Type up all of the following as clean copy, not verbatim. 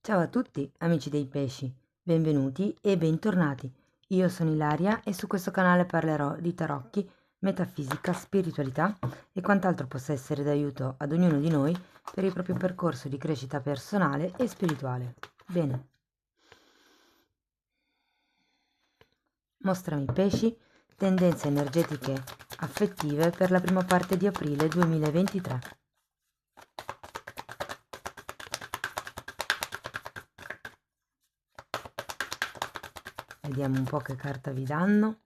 Ciao a tutti, amici dei pesci, benvenuti e bentornati. Io sono Ilaria e su questo canale parlerò di tarocchi, metafisica, spiritualità e quant'altro possa essere d'aiuto ad ognuno di noi per il proprio percorso di crescita personale e spirituale. Bene, mostrami pesci, tendenze energetiche affettive per la prima parte di aprile 2023. Vediamo un po' che carta vi danno.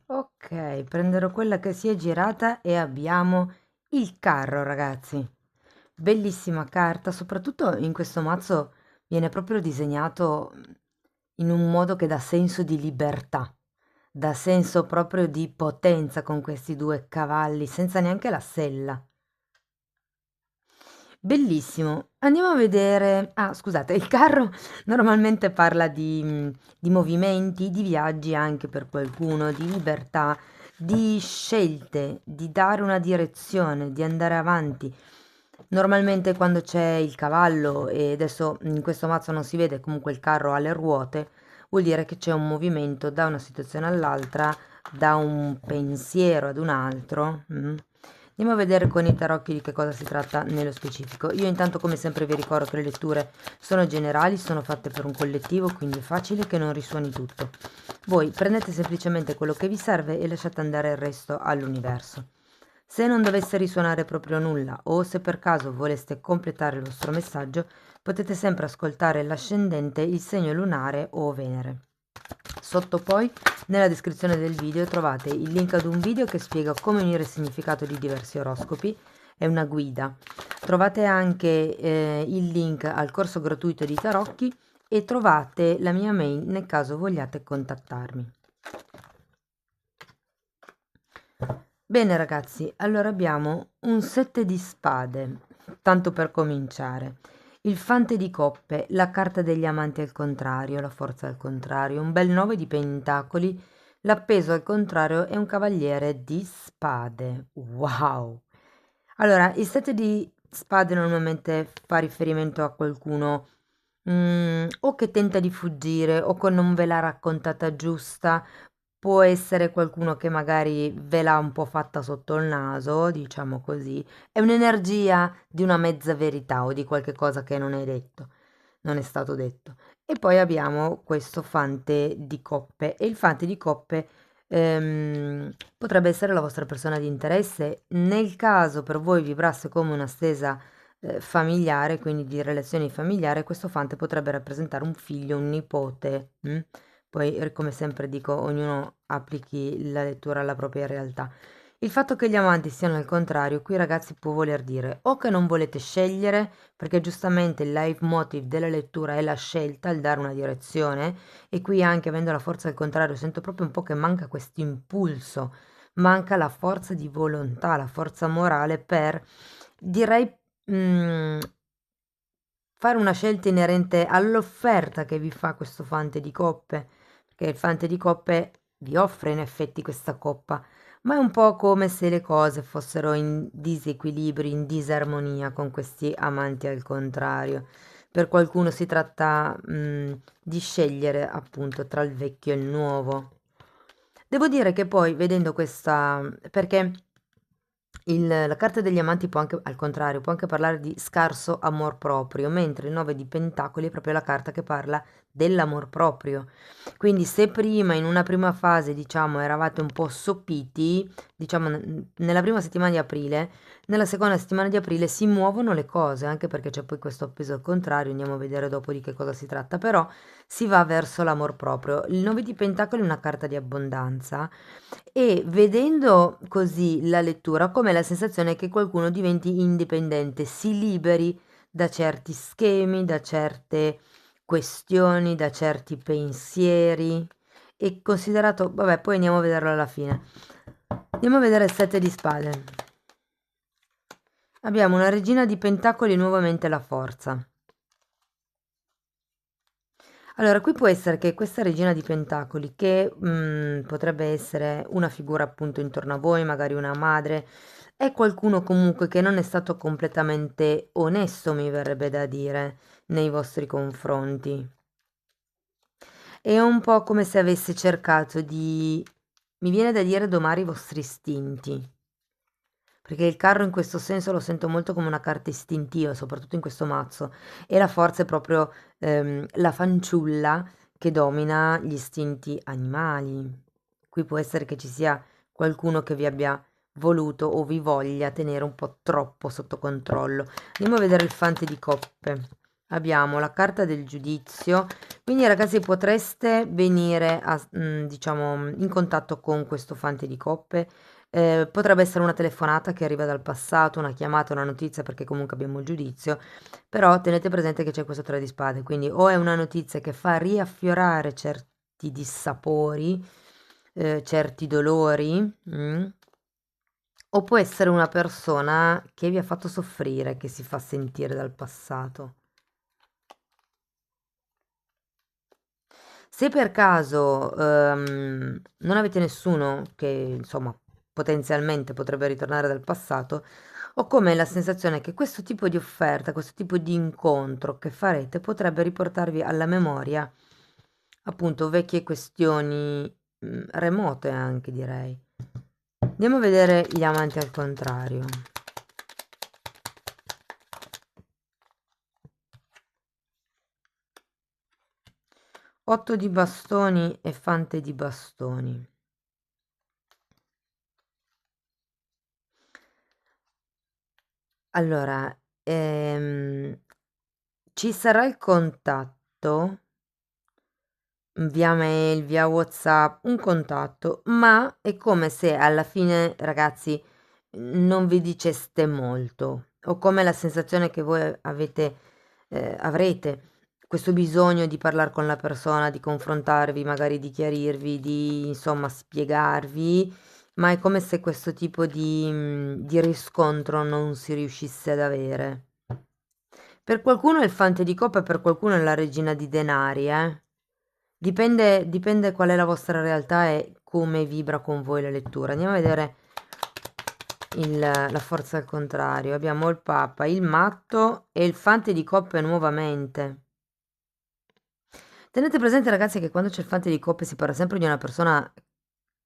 Ok, prenderò quella che si è girata e abbiamo il carro, ragazzi. Bellissima carta, soprattutto in questo mazzo viene proprio disegnato in un modo che dà senso di libertà, dà senso proprio di potenza con questi due cavalli, senza neanche la sella. Bellissimo. Andiamo a vedere. Ah, scusate, il carro normalmente parla di movimenti, di viaggi anche per qualcuno, di libertà, di scelte, di dare una direzione, di andare avanti. Normalmente quando c'è il cavallo, e adesso in questo mazzo non si vede, comunque il carro ha le ruote, vuol dire che c'è un movimento da una situazione all'altra, da un pensiero ad un altro. Andiamo a vedere con i tarocchi di che cosa si tratta nello specifico. Io intanto come sempre vi ricordo che le letture sono generali, sono fatte per un collettivo, quindi è facile che non risuoni tutto. Voi prendete semplicemente quello che vi serve e lasciate andare il resto all'universo. Se non dovesse risuonare proprio nulla o se per caso voleste completare il vostro messaggio, potete sempre ascoltare l'ascendente, il segno lunare o Venere. Sotto poi nella descrizione del video trovate il link ad un video che spiega come unire il significato di diversi oroscopi, è una guida. Trovate anche il link al corso gratuito di tarocchi e trovate la mia mail nel caso vogliate contattarmi. Bene ragazzi, allora abbiamo un 7 di spade, tanto per cominciare. Il fante di coppe, la carta degli amanti al contrario, la forza al contrario, un bel 9 di pentacoli, l'appeso al contrario è un cavaliere di spade. Wow! Allora, il 7 di spade normalmente fa riferimento a qualcuno o che tenta di fuggire o che non ve l'ha raccontata giusta. Può essere qualcuno che magari ve l'ha un po' fatta sotto il naso, diciamo così. È un'energia di una mezza verità o di qualche cosa che non è detto, non è stato detto. E poi abbiamo questo fante di coppe e il fante di coppe potrebbe essere la vostra persona di interesse. Nel caso per voi vibrasse come una stesa familiare, quindi di relazioni familiari, questo fante potrebbe rappresentare un figlio, un nipote. Poi, come sempre dico, ognuno applichi la lettura alla propria realtà. Il fatto che gli amanti siano al contrario, qui ragazzi può voler dire o che non volete scegliere, perché giustamente il leitmotiv della lettura è la scelta, il dare una direzione, e qui anche avendo la forza al contrario sento proprio un po' che manca questo impulso, manca la forza di volontà, la forza morale per, direi, fare una scelta inerente all'offerta che vi fa questo fante di coppe, perché il fante di coppe vi offre in effetti questa coppa, ma è un po' come se le cose fossero in disequilibrio, in disarmonia con questi amanti al contrario. Per qualcuno si tratta, di scegliere appunto tra il vecchio e il nuovo. Devo dire che poi vedendo questa, perché la carta degli amanti può anche, al contrario, può anche parlare di scarso amor proprio, mentre il 9 di pentacoli è proprio la carta che parla dell'amor proprio. Quindi se prima, in una prima fase, diciamo, eravate un po' sopiti, diciamo, nella prima settimana di aprile, nella seconda settimana di aprile si muovono le cose, anche perché c'è poi questo appeso al contrario, andiamo a vedere dopo di che cosa si tratta, però si va verso l'amor proprio. Il 9 di pentacoli è una carta di abbondanza e vedendo così la lettura, ho come la sensazione che qualcuno diventi indipendente, si liberi da certi schemi, da certe questioni, da certi pensieri. E considerato, vabbè, poi andiamo a vederlo alla fine. Andiamo a vedere il 7 di spade. Abbiamo una regina di pentacoli, nuovamente la forza. Allora, qui può essere che questa regina di pentacoli, che potrebbe essere una figura appunto intorno a voi, magari una madre, è qualcuno comunque che non è stato completamente onesto, mi verrebbe da dire, nei vostri confronti. È un po' come se avesse cercato di, mi viene da dire, domare i vostri istinti. Perché il carro in questo senso lo sento molto come una carta istintiva, soprattutto in questo mazzo. E la forza è proprio la fanciulla che domina gli istinti animali. Qui può essere che ci sia qualcuno che vi abbia voluto o vi voglia tenere un po' troppo sotto controllo. Andiamo a vedere il fante di coppe. Abbiamo la carta del giudizio, quindi ragazzi potreste venire a, diciamo, in contatto con questo fante di coppe. Potrebbe essere una telefonata che arriva dal passato, una chiamata, una notizia, perché comunque abbiamo il giudizio, però tenete presente che c'è questo tre di spade, quindi o è una notizia che fa riaffiorare certi dissapori, certi dolori, o può essere una persona che vi ha fatto soffrire, che si fa sentire dal passato. Se per caso non avete nessuno che insomma potenzialmente potrebbe ritornare dal passato, ho come la sensazione che questo tipo di offerta, questo tipo di incontro che farete potrebbe riportarvi alla memoria appunto vecchie questioni, remote anche direi. Andiamo a vedere gli amanti al contrario. Otto di bastoni e fante di bastoni. Allora, ci sarà il contatto via mail, via WhatsApp, un contatto, ma è come se alla fine, ragazzi, non vi diceste molto. Ho come la sensazione che voi avrete questo bisogno di parlare con la persona, di confrontarvi, magari di chiarirvi, di insomma spiegarvi, ma è come se questo tipo di riscontro non si riuscisse ad avere. Per qualcuno è il fante di coppa e per qualcuno è la regina di denari, eh. Dipende qual è la vostra realtà e come vibra con voi la lettura. Andiamo a vedere la forza al contrario. Abbiamo il Papa, il matto e il fante di coppe nuovamente. Tenete presente ragazzi che quando c'è il fante di coppe si parla sempre di una persona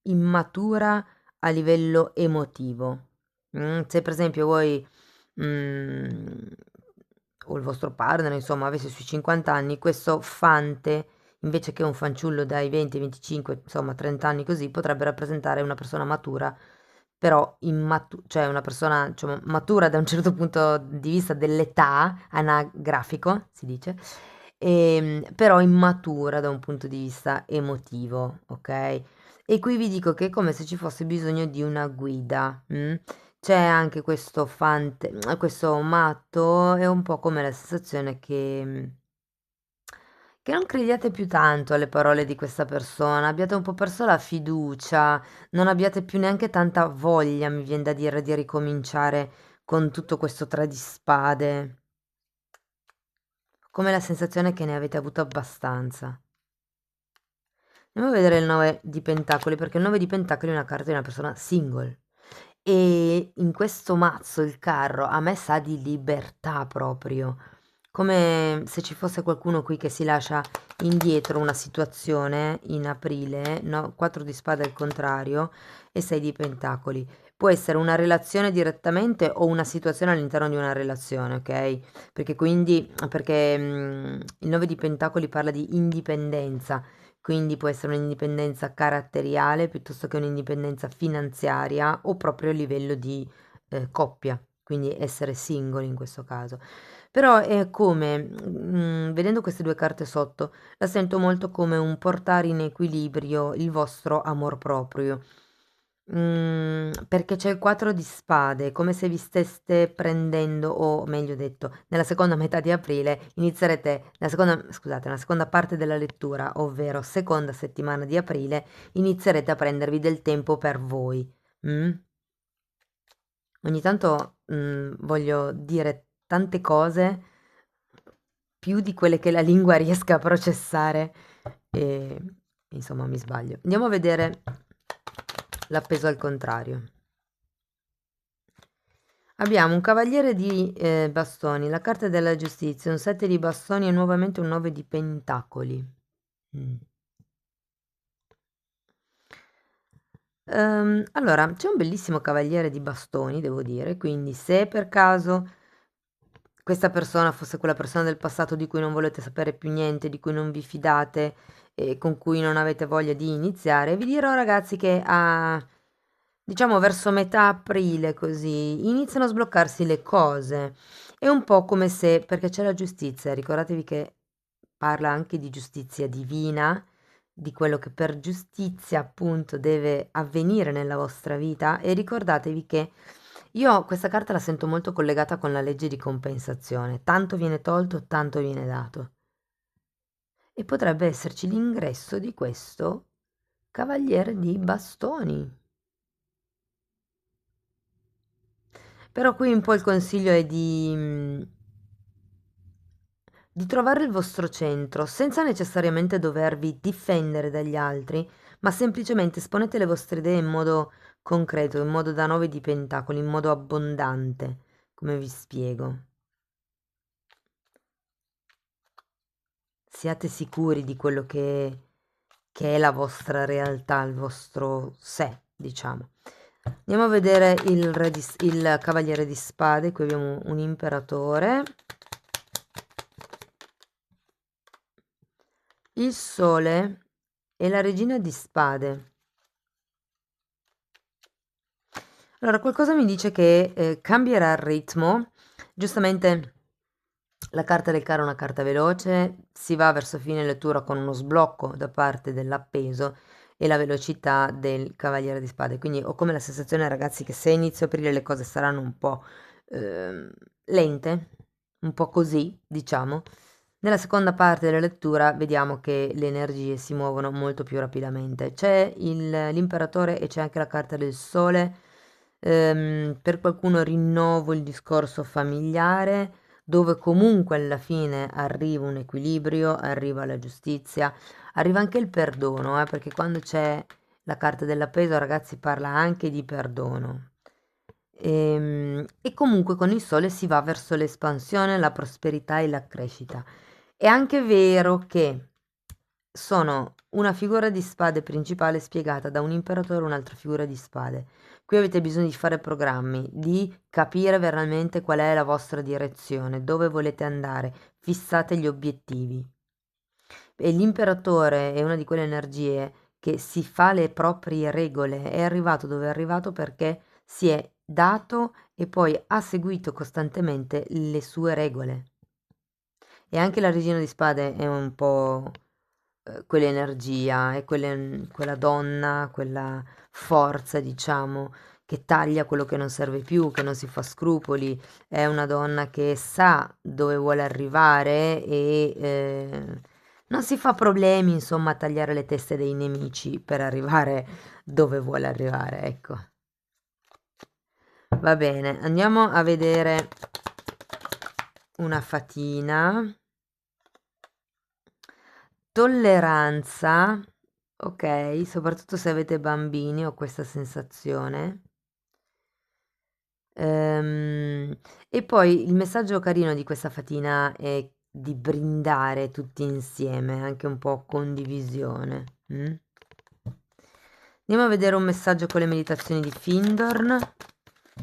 immatura a livello emotivo. Se per esempio voi mm, o il vostro partner, insomma, avesse sui 50 anni, questo fante, invece che un fanciullo dai 20, 25, insomma, 30 anni così, potrebbe rappresentare una persona matura, però cioè una persona, diciamo, matura da un certo punto di vista dell'età, anagrafico, si dice, però immatura da un punto di vista emotivo, ok? E qui vi dico che è come se ci fosse bisogno di una guida. C'è anche questo fante, questo matto, è un po' come la sensazione che non crediate più tanto alle parole di questa persona, abbiate un po' perso la fiducia, non abbiate più neanche tanta voglia, mi viene da dire, di ricominciare con tutto questo tre di spade. Come la sensazione che ne avete avuto abbastanza. Andiamo a vedere il 9 di pentacoli, perché il 9 di pentacoli è una carta di una persona single. E in questo mazzo il carro a me sa di libertà proprio, come se ci fosse qualcuno qui che si lascia indietro una situazione in aprile, no? 4 di spade al contrario e 6 di pentacoli. Può essere una relazione direttamente o una situazione all'interno di una relazione, ok? Perché il 9 di pentacoli parla di indipendenza, quindi può essere un'indipendenza caratteriale piuttosto che un'indipendenza finanziaria o proprio a livello di coppia, quindi essere singoli in questo caso. Però è come, vedendo queste due carte sotto, la sento molto come un portare in equilibrio il vostro amor proprio. Perché c'è il 4 di spade, come se vi steste prendendo, o meglio detto, nella seconda metà di aprile inizierete, scusate, nella seconda parte della lettura, ovvero seconda settimana di aprile, inizierete a prendervi del tempo per voi. mm? Ogni tanto voglio dire tante cose, più di quelle che la lingua riesca a processare e insomma mi sbaglio. Andiamo a vedere l'appeso al contrario. Abbiamo un cavaliere di bastoni, la carta della giustizia, un 7 di bastoni e nuovamente un 9 di pentacoli. Allora, c'è un bellissimo cavaliere di bastoni, devo dire, quindi se per caso questa persona fosse quella persona del passato di cui non volete sapere più niente, di cui non vi fidate e con cui non avete voglia di iniziare, vi dirò ragazzi che diciamo verso metà aprile così, iniziano a sbloccarsi le cose. È un po' come se, perché c'è la giustizia, ricordatevi che parla anche di giustizia divina, di quello che per giustizia appunto deve avvenire nella vostra vita e ricordatevi che io questa carta la sento molto collegata con la legge di compensazione, tanto viene tolto, tanto viene dato. E potrebbe esserci l'ingresso di questo cavaliere di bastoni. Però qui un po' il consiglio è di trovare il vostro centro, senza necessariamente dovervi difendere dagli altri, ma semplicemente esponete le vostre idee in modo concreto, in modo da 9 di pentacoli, in modo abbondante, come vi spiego. Siate sicuri di quello che è la vostra realtà, il vostro sé, diciamo. Andiamo a vedere il cavaliere di spade, qui abbiamo un imperatore, il sole e la regina di spade. Allora, qualcosa mi dice che cambierà il ritmo, giustamente la carta del carro è una carta veloce, si va verso fine lettura con uno sblocco da parte dell'appeso e la velocità del cavaliere di spade. Quindi ho come la sensazione, ragazzi, che se inizio a aprire le cose saranno un po' lente, un po' così, diciamo. Nella seconda parte della lettura vediamo che le energie si muovono molto più rapidamente. C'è l'imperatore e c'è anche la carta del sole. Per qualcuno rinnovo il discorso familiare, dove comunque alla fine arriva un equilibrio, arriva la giustizia, arriva anche il perdono, perché quando c'è la carta dell'appeso, ragazzi, parla anche di perdono. E comunque con il sole si va verso l'espansione, la prosperità e la crescita. È anche vero che sono una figura di spade principale spiegata da un imperatore e un'altra figura di spade. Qui avete bisogno di fare programmi, di capire veramente qual è la vostra direzione, dove volete andare, fissate gli obiettivi. E l'imperatore è una di quelle energie che si fa le proprie regole, è arrivato dove è arrivato perché si è dato e poi ha seguito costantemente le sue regole. E anche la regina di spade è un po' quell'energia, è quella donna, quella forza, diciamo, che taglia quello che non serve più, che non si fa scrupoli, è una donna che sa dove vuole arrivare e non si fa problemi, insomma, a tagliare le teste dei nemici per arrivare dove vuole arrivare, ecco. Va bene, andiamo a vedere una fatina. Tolleranza, ok, soprattutto se avete bambini ho questa sensazione. E poi il messaggio carino di questa fatina è di brindare tutti insieme, anche un po' condivisione. Andiamo a vedere un messaggio con le meditazioni di Findorn.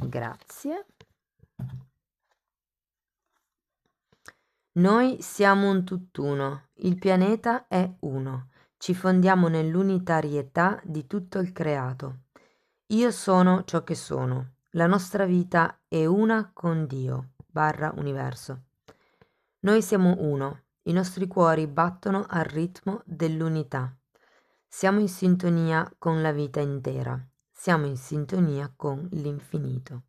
Grazie. Noi siamo un tutt'uno, il pianeta è uno, ci fondiamo nell'unitarietà di tutto il creato. Io sono ciò che sono, la nostra vita è una con Dio, barra universo. Noi siamo uno, i nostri cuori battono al ritmo dell'unità. Siamo in sintonia con la vita intera, siamo in sintonia con l'infinito.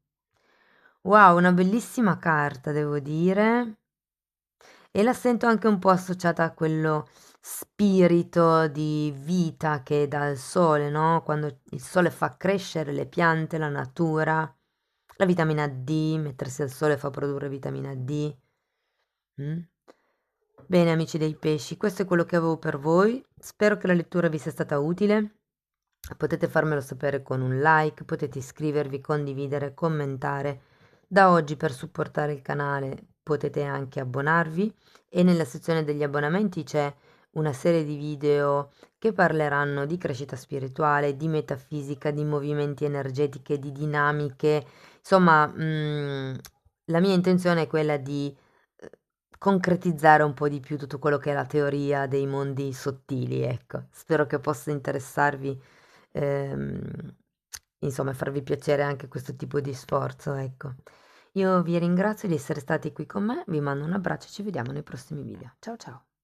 Wow, una bellissima carta, devo dire. E la sento anche un po' associata a quello spirito di vita che dà il sole, no? Quando il sole fa crescere le piante, la natura, la vitamina D, mettersi al sole fa produrre vitamina D. Mm? Bene, amici dei pesci, questo è quello che avevo per voi. Spero che la lettura vi sia stata utile. Potete farmelo sapere con un like, potete iscrivervi, condividere, commentare. Da oggi per supportare il canale potete anche abbonarvi e nella sezione degli abbonamenti c'è una serie di video che parleranno di crescita spirituale, di metafisica, di movimenti energetiche, di dinamiche. Insomma, la mia intenzione è quella di concretizzare un po' di più tutto quello che è la teoria dei mondi sottili, ecco. Spero che possa interessarvi, ehm, insomma, farvi piacere anche questo tipo di sforzo, ecco. Io vi ringrazio di essere stati qui con me, vi mando un abbraccio e ci vediamo nei prossimi video. Ciao ciao!